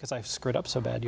Because I screwed up so bad.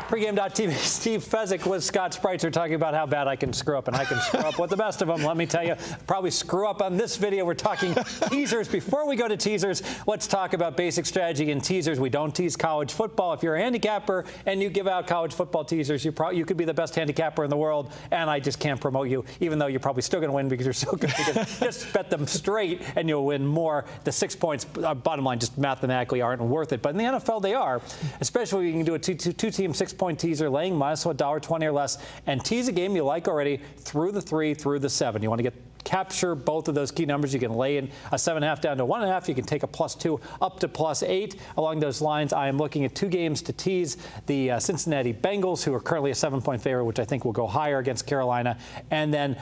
Pregame.tv, Steve Fezzik with Scott Spreitzer talking about how bad I can screw up, and I can screw up with the best of them. Let me tell you, probably screw up on this video. We're talking teasers. Before we go to teasers, let's talk about basic strategy in teasers. We don't tease college football. If you're a handicapper and you give out college football teasers, you could be the best handicapper in the world, and I just can't promote you, even though you're probably still going to win because you're so good. Because just bet them straight and you'll win more. The 6 points, bottom line, just mathematically aren't worth it. But in the NFL, they are, especially when you can do a two-team 6-point teaser, laying minus $1.20 or less, and tease a game you like already through the 3, through the 7. You want to capture both of those key numbers. You can lay in a 7.5 down to 1.5. You can take a +2 up to +8. Along those lines, I am looking at 2 games to tease: the Cincinnati Bengals, who are currently a 7-point favorite, which I think will go higher against Carolina. And then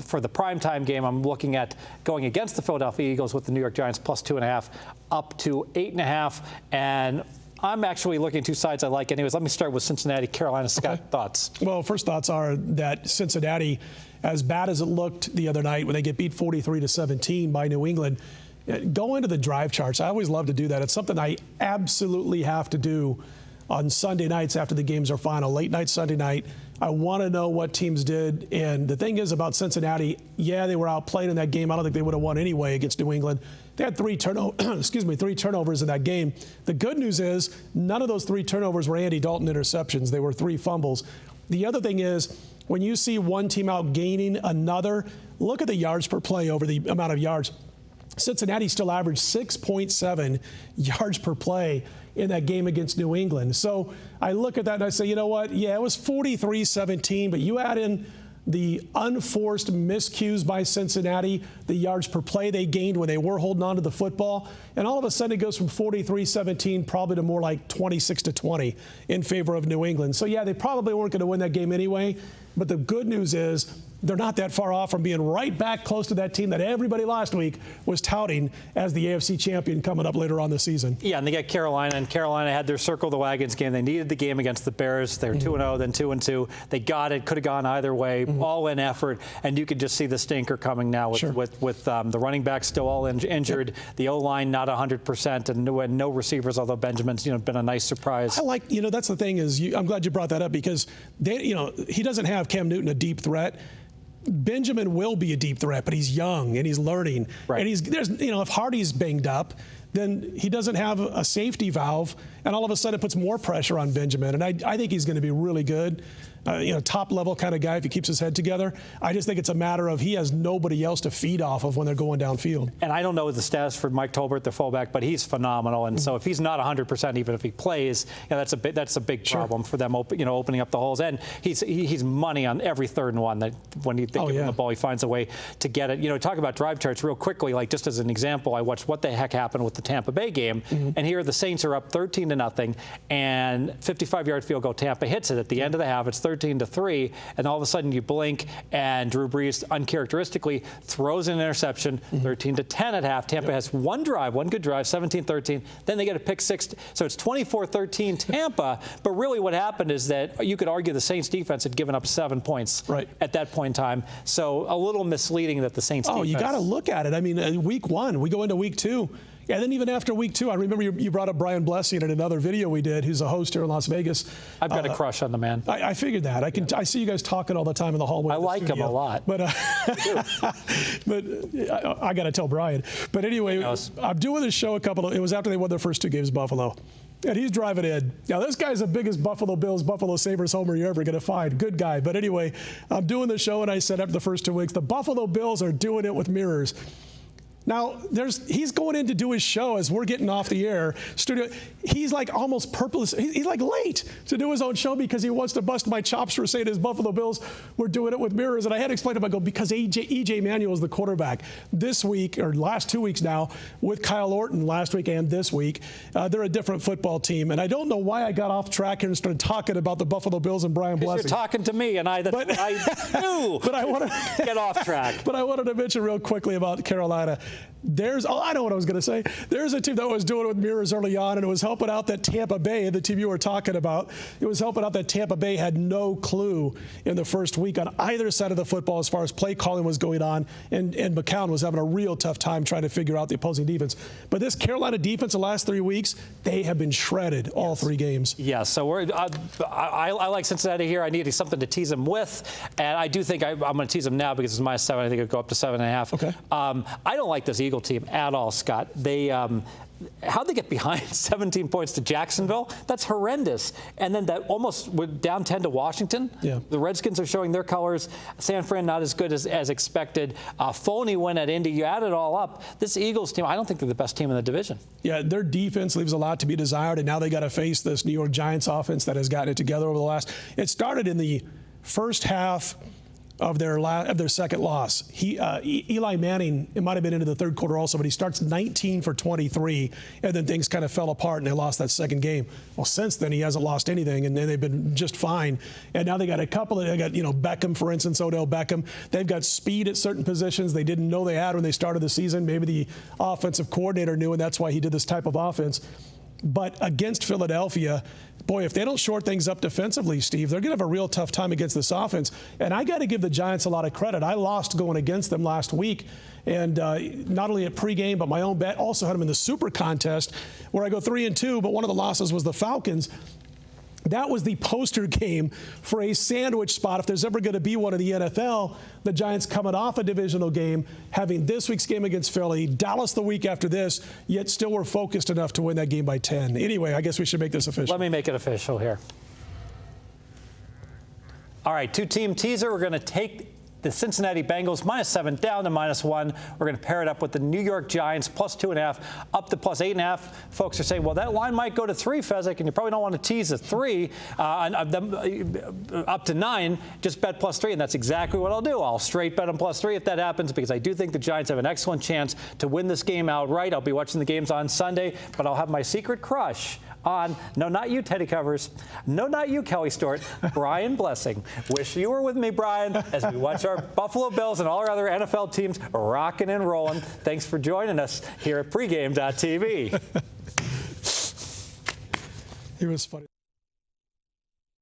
for the primetime game, I'm looking at going against the Philadelphia Eagles with the New York Giants +2.5 up to 8.5. And I'm actually looking at 2 sides I like. Anyways, let me start with Cincinnati, Carolina. Scott, thoughts? Well, first thoughts are that Cincinnati, as bad as it looked the other night when they get beat 43-17 by New England, go into the drive charts. I always love to do that. It's something I absolutely have to do on Sunday nights after the games are final. Late night Sunday night, I want to know what teams did. And the thing is about Cincinnati, yeah, they were outplayed in that game. I don't think they would have won anyway against New England. They had 3 turnovers in that game. The good news is none of those 3 turnovers were Andy Dalton interceptions. They were 3 fumbles. The other thing is, when you see one team out gaining another, look at the yards per play over the amount of yards. Cincinnati still averaged 6.7 yards per play in that game against New England. So I look at that and I say, you know what? Yeah, it was 43-17, but you add in the unforced miscues by Cincinnati, the yards per play they gained when they were holding on to the football, and all of a sudden it goes from 43-17 probably to more like 26-20 in favor of New England. So yeah, they probably weren't going to win that game anyway, but the good news is they're not that far off from being right back close to that team that everybody last week was touting as the AFC champion coming up later on this season. Yeah, and they got Carolina, and Carolina had their circle the wagons game. They needed the game against the Bears. They were 2-0, then 2-2. They got it. Could have gone either way. All-in effort, and you could just see the stinker coming now with the running backs still all injured, the O-line not 100%, and no receivers. Although Benjamin's been a nice surprise. I like that's the thing is I'm glad you brought that up because he doesn't have Cam Newton a deep threat. Benjamin will be a deep threat, but he's young and he's learning. Right. And if Hardy's banged up, then he doesn't have a safety valve, and all of a sudden it puts more pressure on Benjamin. And I think he's going to be really good. Top level kind of guy if he keeps his head together. I just think it's a matter of he has nobody else to feed off of when they're going downfield. And I don't know the status for Mike Tolbert, the fullback, but he's phenomenal. And so if he's not 100%, even if he plays, that's a big problem for them. Opening up the holes. And he's money on every 3rd and 1. That when you give him the ball, he finds a way to get it. Talk about drive charts real quickly. Like just as an example, I watched what the heck happened with the Tampa Bay game, and here the Saints are up 13-0, and 55-yard field goal. Tampa hits it at the end of the half. It's 13-3, and all of a sudden you blink, and Drew Brees uncharacteristically throws an interception. 13-10 at half. Tampa has one good drive, 17-13. Then they get a pick 6, so it's 24-13 Tampa. But really, what happened is that you could argue the Saints defense had given up 7 points at that point in time. So a little misleading that the Saints. Oh, you got to look at it. I mean, week 1, we go into week 2. And then even after week 2, I remember you brought up Brian Blessing in another video we did, who's a host here in Las Vegas. I've got a crush on the man. I figured that. I see you guys talking all the time in the hallway. I like him a lot. But I got to tell Brian. But anyway, I'm doing this show it was after they won their first 2 games, Buffalo. And he's driving in. Now, this guy's the biggest Buffalo Bills, Buffalo Sabres homer you're ever going to find. Good guy. But anyway, I'm doing the show, and I said after the first 2 weeks, the Buffalo Bills are doing it with mirrors. Now, he's going in to do his show as we're getting off the air. Studio, he's like almost purposeless. He's like late to do his own show because he wants to bust my chops for saying his Buffalo Bills were doing it with mirrors. And I had to explain to him, I go, because E.J. Manuel is the quarterback this week, or last 2 weeks now, with Kyle Orton last week and this week. They're a different football team. And I don't know why I got off track here and started talking about the Buffalo Bills and Brian Blessing. You're talking to me, and I knew. But I want to get off track. But I wanted to mention real quickly about Carolina. I know what I was going to say. There's a team that was doing it with mirrors early on, and it was helping out that Tampa Bay, the team you were talking about. It was helping out that Tampa Bay had no clue in the first week on either side of the football as far as play calling was going on, and McCown was having a real tough time trying to figure out the opposing defense. But this Carolina defense the last 3 weeks, they have been shredded all 3 games. Yeah, so I like Cincinnati here. I needed something to tease them with, and I do think I'm going to tease them now because it's -7. I think it'll go up to 7.5. Okay. I don't like this Eagle team at all, Scott. How'd they get behind 17 points to Jacksonville? That's horrendous. And then that almost went down 10 to Washington. Yeah. The Redskins are showing their colors. San Fran not as good as expected. Phony win at Indy. You add it all up. This Eagles team, I don't think they're the best team in the division. Yeah, their defense leaves a lot to be desired, and now they got to face this New York Giants offense that has gotten it together over the last. It started in the first half of their second loss. Eli Manning, it might have been into the third quarter also, but he starts 19 for 23, and then things kind of fell apart, and they lost that second game. Well, since then, he hasn't lost anything, and then they've been just fine. And now they got a couple of, Beckham, for instance, Odell Beckham. They've got speed at certain positions they didn't know they had when they started the season. Maybe the offensive coordinator knew, and that's why he did this type of offense. But against Philadelphia, boy, if they don't shore things up defensively, Steve, they're going to have a real tough time against this offense. And I got to give the Giants a lot of credit. I lost going against them last week, and not only at pregame, but my own bet. Also had them in the Super Contest, where I go 3-2, but one of the losses was the Falcons. That was the poster game for a sandwich spot. If there's ever going to be one in the NFL, the Giants coming off a divisional game, having this week's game against Philly, Dallas the week after this, yet still were focused enough to win that game by 10. Anyway, I guess we should make this official. Let me make it official here. All right, 2-team teaser. We're going to take the Cincinnati Bengals -7 down to -1. We're going to pair it up with the New York Giants +2.5 up to +8.5. Folks are saying, well, that line might go to 3, Fezzik, and you probably don't want to tease a 3 up to 9. Just bet +3, and that's exactly what I'll do. I'll straight bet them +3 if that happens, because I do think the Giants have an excellent chance to win this game outright. I'll be watching the games on Sunday, but I'll have my secret crush on, no, not you, Teddy Covers. No, not you, Kelly Stewart. Brian Blessing. Wish you were with me, Brian, as we watch our Buffalo Bills and all our other NFL teams rocking and rolling. Thanks for joining us here at pregame.tv. He was funny.